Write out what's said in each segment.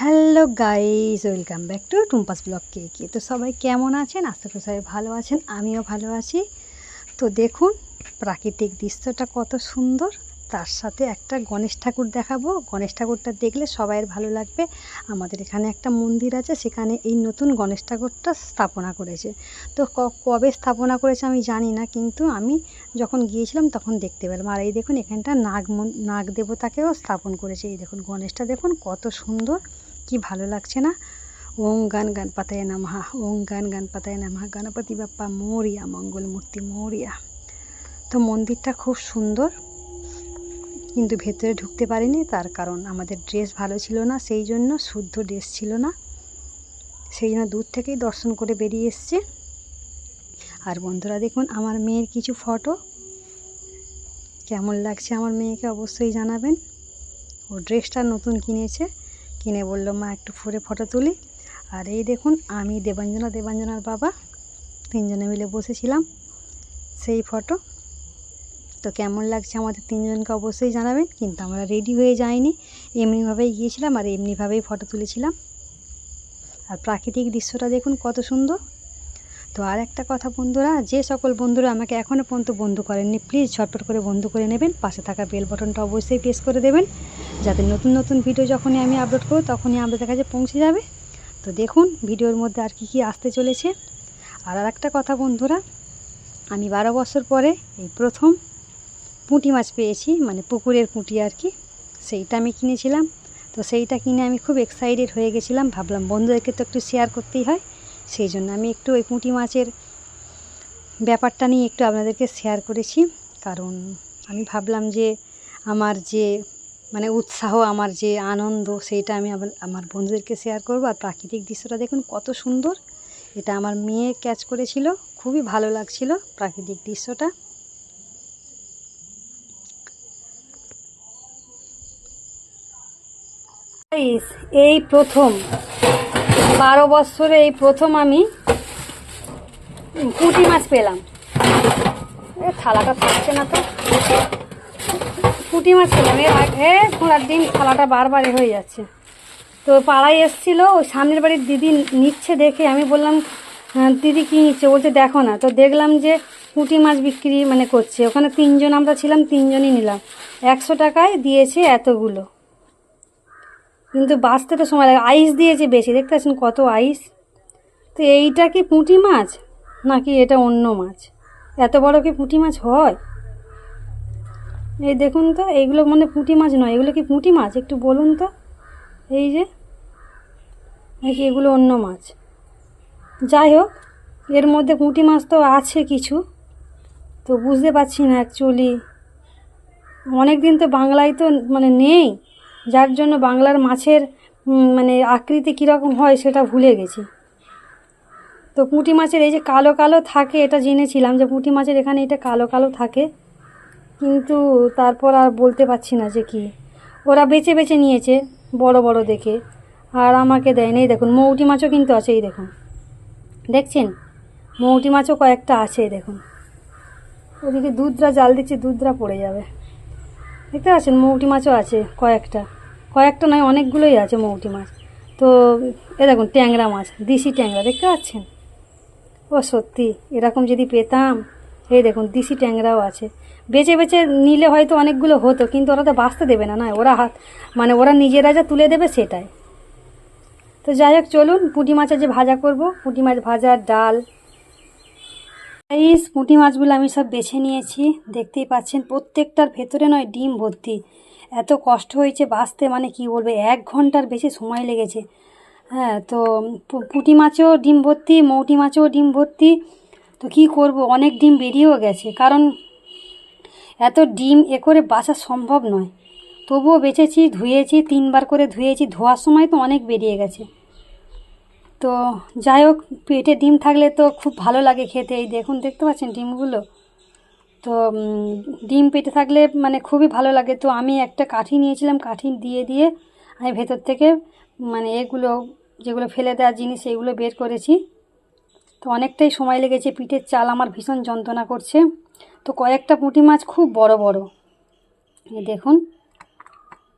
Hello guys, welcome back to Tumpa's blog কে। তো সবাই কেমন আছেন? আশা করি সবাই ভালো আছেন, আমিও ভালো আছি। তো দেখুন প্রাকৃতিক দৃশ্যটা কত সুন্দর, তার সাথে একটা গণেশ ঠাকুর দেখাবো। গণেশ ঠাকুরটা দেখলে সবাইয়ের ভালো লাগবে। আমাদের এখানে একটা মন্দির আছে, সেখানে এই নতুন গণেশ ঠাকুরটা স্থাপনা করেছে। তো কবে স্থাপনা করেছে আমি জানি না, কিন্তু আমি যখন গিয়েছিলাম তখন দেখতে পেলাম। আর এই দেখুন এখানটা নাগ দেবতাকেও স্থাপন করেছে। এই দেখুন গণেশটা দেখুন কত সুন্দর, কি ভালো লাগছে না? ওং গান গণপতায় নমঃ, ওং গান গণপতায় নমঃ, গণপতি বাপ্পা মোরিয়া, মঙ্গলমূর্তি মোরিয়া। তো মন্দিরটা খুব সুন্দর, কিন্তু ভেতরে ঢুকতে পারিনি, তার কারণ আমাদের ড্রেস ভালো ছিল না, সেই জন্য শুদ্ধ ড্রেস ছিল না, সেই জন্য দূর থেকেই দর্শন করে বেরিয়ে এসছে। আর বন্ধুরা দেখুন আমার মেয়ের কিছু ফটো, কেমন লাগছে আমার মেয়েকে অবশ্যই জানাবেন। ও ড্রেসটা নতুন কিনেছে, কিনে বললো মা একটু ফটো তুলি। আর এই দেখুন আমি দেবাঞ্জনার বাবা তিনজনে মিলে বসেছিলাম, সেই ফটো। তো কেমন লাগছে আমাদের তিনজনকে অবশ্যই জানাবেন। কিন্তু আমরা রেডি হয়ে যাইনি, এমনিভাবেই গিয়েছিলাম আর এমনিভাবেই ফটো তুলেছিলাম। আর প্রাকৃতিক দৃশ্যটা দেখুন কত সুন্দর। তো আর একটা কথা বন্ধুরা, যে সকল বন্ধুরা আমাকে এখনও পর্যন্ত বন্ধু করেননি, প্লিজ ঝটপট করে বন্ধু করে নেবেন। পাশে থাকা বেল বাটনটা অবশ্যই প্রেস করে দেবেন, যাতে নতুন নতুন ভিডিও যখনই আমি আপলোড করব তখনই আপনাদের কাছে পৌঁছে যাবে। তো দেখুন ভিডিওর মধ্যে আর কি আসতে চলেছে। আর একটা কথা বন্ধুরা, আমি 12 বছর পরে এই প্রথম পুঁটি মাছ পেয়েছি, মানে পুকুরের পুঁটি আর কি, সেইটা আমি কিনেছিলাম। তো সেইটা কিনে আমি খুব এক্সাইটেড হয়ে গেছিলাম, ভাবলাম বন্ধুদেরকে তো একটু শেয়ার করতেই হয়, সেই জন্য আমি একটু ওই পুঁটি মাছের ব্যাপারটা নিয়ে একটু আপনাদেরকে শেয়ার করেছি। কারণ আমি ভাবলাম যে আমার যে মানে উৎসাহ, আমার যে আনন্দ, সেইটা আমি আমার বন্ধুদেরকে শেয়ার করব। আর প্রাকৃতিক দৃশ্যটা দেখুন কত সুন্দর, এটা আমার মেয়ে ক্যাচ করেছিল, খুবই ভালো লাগছিল প্রাকৃতিক দৃশ্যটা। এই প্রথম 12 বছরে এই প্রথম আমি পুঁটি মাছ পেলাম। থালাটা থাকছে না তো, পুঁটি মাছ পেলাম। এর আগে ঘোড়ার দিন থালাটা বারবার হয়ে যাচ্ছে। তো পাড়ায় এসছিল, ওই সামনের বাড়ির দিদি নিচ্ছে দেখে আমি বললাম দিদি কী নিচ্ছে? বলছে দেখো না। তো দেখলাম যে পুঁটি মাছ বিক্রি মানে করছে ওখানে। তিনজন আমরা ছিলাম, তিনজনই নিলাম। 100 টাকায় দিয়েছে এতগুলো, কিন্তু বাঁচতে তো সময় লাগে। আইস দিয়েছে বেশি, দেখতে পাচ্ছেন কত আইস। তো এইটা কি পুঁটি মাছ নাকি এটা অন্য মাছ? এত বড় কি পুঁটি মাছ হয়? এই দেখুন তো, এইগুলো মানে পুঁটি মাছ নয়, এগুলো কি পুঁটি মাছ একটু বলুন তো। এই যে নাকি এগুলো অন্য মাছ? যাই হোক, এর মধ্যে পুঁটি মাছ তো আছে কিছু, তো বুঝতে পারছি না অ্যাকচুয়ালি। অনেক দিন তো বাংলায় তো মানে নেই, যার জন্য বাংলার মাছের মানে আকৃতি কীরকম হয় সেটা ভুলে গেছি। তো পুঁটি মাছের এই যে কালো কালো থাকে, এটা জেনেছিলাম যে পুঁটি মাছের এখানে এটা কালো কালো থাকে, কিন্তু তারপর আর বলতে পারছি না যে কি। ওরা বেছে বেছে নিয়েছে বড় বড় দেখে, আর আমাকে দেয়নি। এই দেখুন মৌটি মাছও কিন্তু আছে, এই দেখুন, দেখছেন মৌটি মাছও কয়েকটা আছে। এই দেখুন ওদিকে দুধরা জাল দিচ্ছে, দুধরা পড়ে যাবে। দেখতে পাচ্ছেন মৌটি মাছও আছে কয়েকটা, কয়েকটা নয় অনেকগুলোই আছে মৌটি মাছ। তো এ দেখুন ট্যাংরা মাছ, দেশি ট্যাংরা, দেখতে পাচ্ছেন? ও সত্যি এরকম যদি পেতাম। এই দেখুন দেশি ট্যাংরাও আছে। বেছে বেছে নিলে হয়তো অনেকগুলো হতো, কিন্তু ওরা তো বাঁচতে দেবে না, না ওরা মানে ওরা নিজেরা যা তুলে দেবে সেটাই। তো যাই হোক চলুন, পুঁটি মাছের যে ভাজা করব, পুঁটি মাছ ভাজার ডাল। এই পুঁটি মাছগুলো আমি সব বেছে নিয়েছি, দেখতেই পাচ্ছেন প্রত্যেকটার ভেতরে নয় ডিম ভর্তি। এত কষ্ট হয়েছে বাঁচতে, মানে কি বলবো, 1 ঘন্টার বেশি সময় লেগেছে। হ্যাঁ, তো পুঁটি মাছেও ডিম ভর্তি, মৌটি মাছেও ডিম ভর্তি। তো কী করব, অনেক ডিম বেরিয়েও গেছে, কারণ এত ডিম এ করে বাছা সম্ভব নয়। তবুও বেঁচেছি, ধুয়েছি 3বার করে ধুয়েছি, ধোয়ার সময় তো অনেক বেরিয়ে গেছে। তো যাই হোক, পেটে ডিম থাকলে তো খুব ভালো লাগে খেতে। এই দেখুন দেখতে পাচ্ছেন ডিমগুলো, তো ডিম পেটে থাকলে মানে খুবই ভালো লাগে। তো আমি একটা কাঠি নিয়েছিলাম, কাঠি দিয়ে দিয়ে আমি ভেতর থেকে মানে এগুলো যেগুলো ফেলে দেওয়ার জিনিস এগুলো বের করেছি। তো অনেকটাই সময় লেগেছে, পিঠের চাল আমার ভীষণ যন্ত্রণা করছে। তো কয়েকটা পুঁটি মাছ খুব বড় বড়, এই দেখুন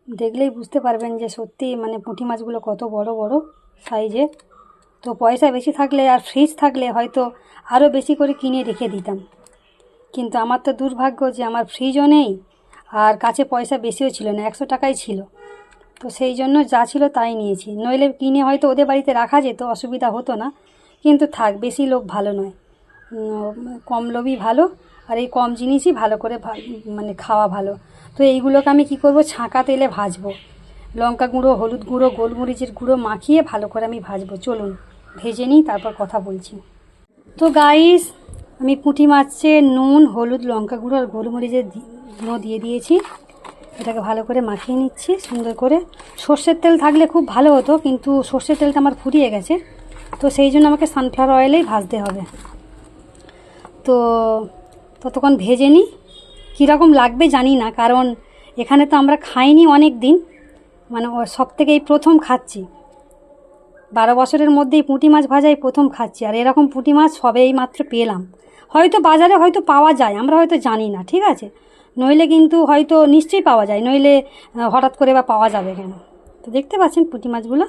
দেখলেই বুঝতে পারবেন যে সত্যি মানে পুঁটি মাছগুলো কত বড় বড় সাইজে। তো পয়সা বেশি থাকলে আর ফ্রিজ থাকলে হয়তো আরও বেশি করে কিনে রেখে দিতাম, কিন্তু আমার তো দুর্ভাগ্য যে আমার ফ্রিজও নেই আর কাছে পয়সা বেশিও ছিল না, 100 টাকাই ছিল। তো সেই জন্য যা ছিল তাই নিয়েছি, নইলে কিনে হয়তো ওদের বাড়িতে রাখা যেত, অসুবিধা হতো না। কিন্তু থাক, বেশি লোভ ভালো নয়, কম লোভই ভালো। আর এই কম জিনিসই ভালো করে মানে খাওয়া ভালো। তো এইগুলোকে আমি কি করব, ছাঁকা তেলে ভাজবো, লঙ্কা গুঁড়ো, হলুদ গুঁড়ো, গোলমরিচের গুঁড়ো মাখিয়ে ভালো করে আমি ভাজবো। চলুন ভেজে নিই, তারপর কথা বলছি। তো গাইস, আমি পুঁটি মাছে নুন, হলুদ, লঙ্কা গুঁড়ো আর গোলমরিচের গুঁড়ো দিয়ে দিয়েছি। এটাকে ভালো করে মাখিয়ে নিচ্ছি সুন্দর করে। সর্ষের তেল থাকলে খুব ভালো হতো, কিন্তু সর্ষের তেলটা আমার ফুরিয়ে গেছে, তো সেই জন্য আমাকে সানফ্লাওয়ার অয়েলেই ভাজতে হবে। তো ততক্ষণ ভেজে নিই। কীরকম লাগবে জানি না, কারণ এখানে তো আমরা খাইনি অনেক দিন, মানে সব থেকে এই প্রথম খাচ্ছি। 12 বছরের মধ্যে এই পুঁটি মাছ ভাজাই প্রথম খাচ্ছি। আর এরকম পুঁটি মাছ সবেই মাত্র পেলাম। হয়তো বাজারে হয়তো পাওয়া যায়, আমরা হয়তো জানি না, ঠিক আছে, নইলে কিন্তু হয়তো নিশ্চয়ই পাওয়া যায়, নইলে হঠাৎ করে বা পাওয়া যাবে কেন। তো দেখতে পাচ্ছেন পুঁটি মাছগুলো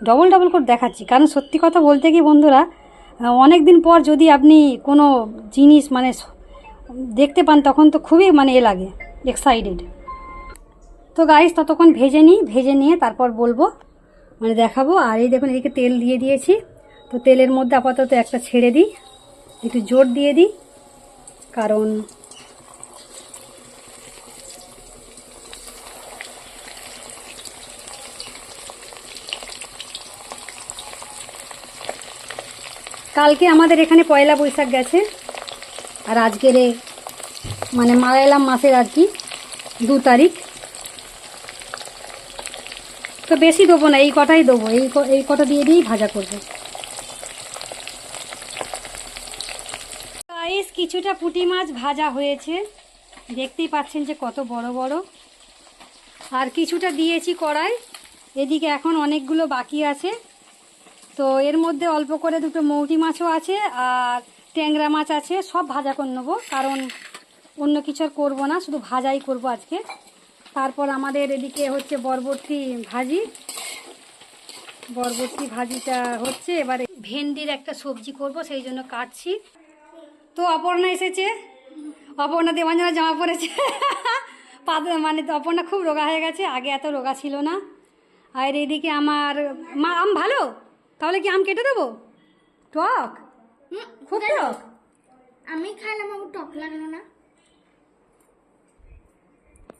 ডবল ডবল করে দেখাচ্ছি, কারণ সত্যি কথা বলতে কি বন্ধুরা, অনেক দিন পর যদি আপনি কোনো জিনিস মানে দেখতে পান তখন তো খুবই মানে লাগে, এক্সাইটেড। তো গাইস ততক্ষণ ভেজে নিই, ভেজে নিয়ে তারপর বলবো, মানে দেখাবো। আর এই দেখুন, এদিকে তেল দিয়ে দিয়েছি। তো তেলের মধ্যে আপাতত একটা ছেড়ে দিই, একটু জোর দিয়ে দিই, কারণ কালকে আমাদের এখানে পয়লা বৈশাখ গেছে, আর আজকের মানে মালায়ালাম মাসের আর কি 2 তারিখ। তো বেশি দেবো না, এই কটাই দেবো, এই কটা দিয়ে দিয়েই ভাজা করবো। গাইস, কিছুটা পুঁটি মাছ ভাজা হয়েছে, দেখতেই পাচ্ছেন যে কত বড় বড়। আর কিছুটা দিয়েছি কড়াই, এদিকে এখন অনেকগুলো বাকি আছে। তো এর মধ্যে অল্প করে 2টো মৌটি মাছও আছে, আর ট্যাংরা মাছ আছে, সব ভাজা করে নেবো, কারণ অন্য কিছু আর করবো না, শুধু ভাজাই করব আজকে। তারপর আমাদের এদিকে হচ্ছে বরবটি ভাজি, বরবটি ভাজিটা হচ্ছে। এবারে ভেন্ডির একটা সবজি করব, সেই জন্য কাটছি। তো অপর্ণা এসেছে, অপর্ণা দেবাঞ্জনা জামা পড়েছে মানে অপর্ণা খুব রোগা হয়ে গেছে, আগে এত রোগা ছিল না। আর এদিকে আমার মা, আম ভালো, তাহলে কি আম কেটে দেবো? টক, খুব টক। আমি খাইলাম, আমার টক লাগলো না।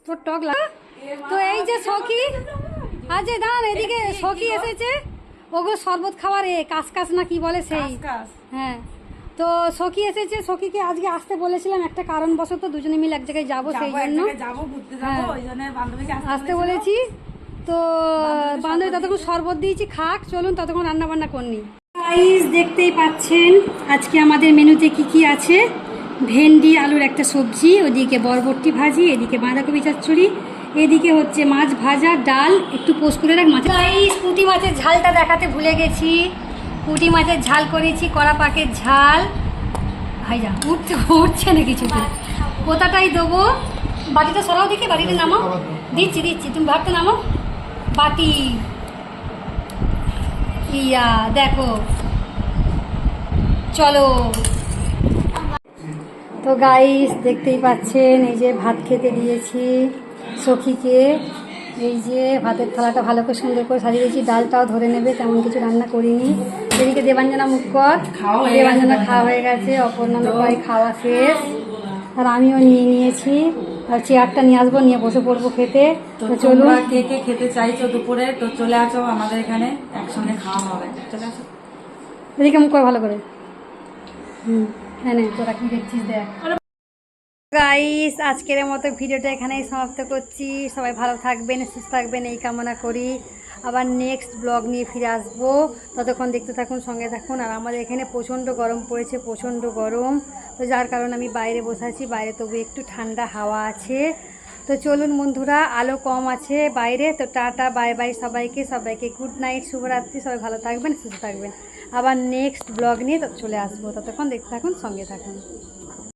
তোর টক লাগে? তো এই যে সখী, আজ দাঁড়ান, এদিকে সখী এসেছে, ওগো শরবত খাওয়ার কাস না কি বলে সেই, হ্যাঁ। তো সখী এসেছে, সখীকে আজকে আসতে বলেছিলাম, একটা কারণবশত দুজনে মিলে এক জায়গায় যাবো, সেই জন্য আসতে বলেছি। তো বান্ধবী ততক্ষণ শরবত দিয়েছি, খাক, চলুন ততক্ষণ রান্না বান্না করনি। গাইস, দেখতেই পাচ্ছেন আজকে আমাদের মেনুতে কি কি আছে। ভেন্ডি আলুর একটা সবজি, ওদিকে বরবটি ভাজি, এদিকে বাঁধাকপি চচ্চড়ি, এদিকে হচ্ছে মাছ ভাজা, ডাল, একটু পোস্ট করে রাখ মাছ। গাইস, পুঁটি মাছের ঝালটা দেখাতে ভুলে গেছি। পুঁটি মাছের ঝাল করেছি, কড়া পাকের ঝাল। ভাইজা উঠছে না কিছুতে, কোথাটাই দেবো। বাটিটা সরাও দেখে, বাটিটা নামাও, দিচ্ছি, তুমি ভাতটা নামাও, বাটি ইয়া দেখো, চলো। তো গাইস, দেখতেই পাচ্ছেন এই যে ভাত খেতে দিয়েছি সখীকে। এই যে ভাতের থালাটা ভালো করে সুন্দর করে সাজিয়ে দিয়েছি, ডালটাও ধরে নেবে, তেমন কিছু রান্না করিনি। এদিকে দেবাঞ্জনা মুখ কর, দেবাঞ্জনা খাওয়া হয়ে গেছে, অপর্ণার প্রায় খাওয়া শেষ, আর আমিও নিয়ে নিয়েছি। আর চেয়ারটা নিয়ে আসবো, নিয়ে বসে পড়বো খেতে। তো চলুন, কে কে খেতে চাইছো দুপুরে, তো চলে আসো আমাদের এখানে, একসঙ্গে খাওয়া হবে, চলে আসো। এদিকে মুখ কর ভালো করে। হ্যাঁ, তোরা কি দেখছিস দেখ। গাইস, আজকের মতো ভিডিওটা এখানেই সমাপ্ত করছি। সবাই ভালো থাকবেন, সুস্থ থাকবেন এই কামনা করি। আবার নেক্সট ব্লগ নিয়ে ফিরে আসবো, ততক্ষণ দেখতে থাকুন, সঙ্গে থাকুন। আর আমাদের এখানে প্রচণ্ড গরম পড়েছে, প্রচণ্ড গরম, তো যার কারণে আমি বাইরে বসে আছি, বাইরে তবু একটু ঠান্ডা হাওয়া আছে। তো চলুন বন্ধুরা, আলো কম আছে বাইরে। তো টাটা, বাই বাই সবাইকে গুড নাইট, শুভরাত্রি। সবাই ভালো থাকবেন, সুস্থ থাকবেন। আবার নেক্সট ব্লগ নিয়ে চলে আসবো, ততক্ষণ দেখতে থাকুন, সঙ্গে থাকুন।